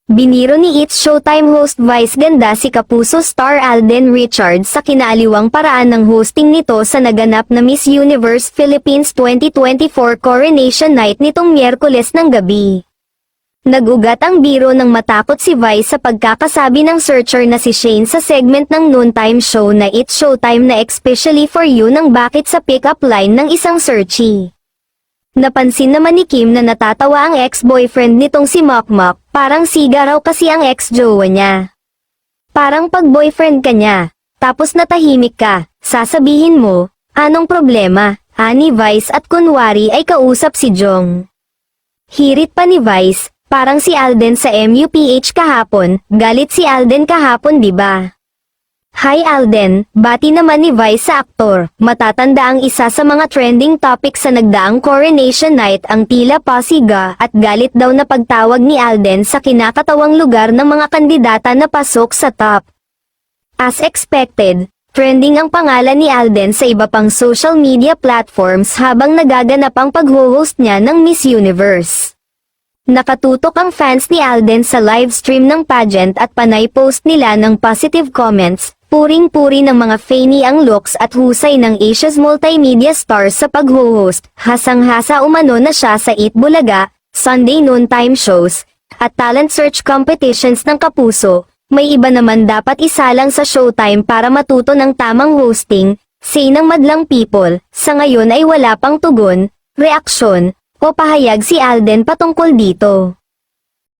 Biniro ni It's Showtime host Vice ganda si Kapuso star Alden Richards sa kinaaliwang paraan ng hosting nito sa naganap na Miss Universe Philippines 2024 Coronation Night nitong Miyerkules ng gabi. Nag-ugat ang biro nang matakot si Vice sa pagkakasabi ng searcher na si Shane sa segment ng noontime show na It's Showtime na especially for you nang bakit sa pick-up line ng isang searchy. Napansin naman ni Kim na natatawa ang ex-boyfriend nitong si Mokmok, parang siga raw kasi ang ex-jowa niya. Parang pag-boyfriend ka niya, tapos natahimik ka, sasabihin mo, anong problema, ani Vice at kunwari ay kausap si Jong. Hirit pa ni Vice, parang si Alden sa MUPH kahapon, galit si Alden kahapon diba? Hi Alden, bati naman ni Vice sa aktor, matatanda ang isa sa mga trending topic sa nagdaang Coronation Night ang tila pasiga at galit daw na pagtawag ni Alden sa kinakatawang lugar ng mga kandidata na pasok sa top. As expected, trending ang pangalan ni Alden sa iba pang social media platforms habang nagaganap ang pag-host niya ng Miss Universe. Nakatutok ang fans ni Alden sa livestream ng pageant at panay post nila ng positive comments. Puring-puri ng mga fanny ang looks at husay ng Asia's multimedia stars sa pag-host, hasang-hasa umano na siya sa Eat Bulaga, Sunday noontime shows, at talent search competitions ng Kapuso. May iba naman dapat isalang sa Showtime para matuto ng tamang hosting, say ng madlang people. Sa ngayon ay wala pang tugon, reaksyon, o pahayag si Alden patungkol dito.